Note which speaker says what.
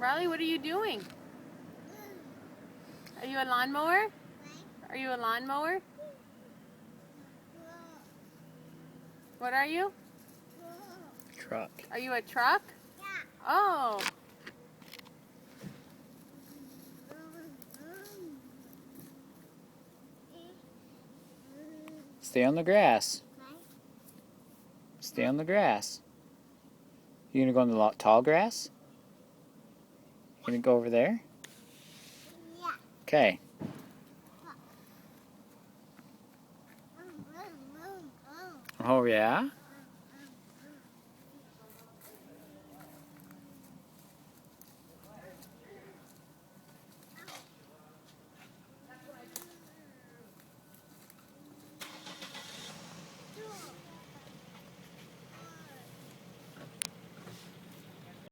Speaker 1: Rollie, what are you doing? Are you a lawnmower? Are you a lawnmower? What are you?
Speaker 2: Truck.
Speaker 1: Are you a truck?
Speaker 3: Yeah.
Speaker 1: Oh.
Speaker 2: Stay on the grass. Stay on the grass. You gonna go on the tall grass? You gonna go over there?
Speaker 3: Yeah.
Speaker 2: Okay. Oh yeah?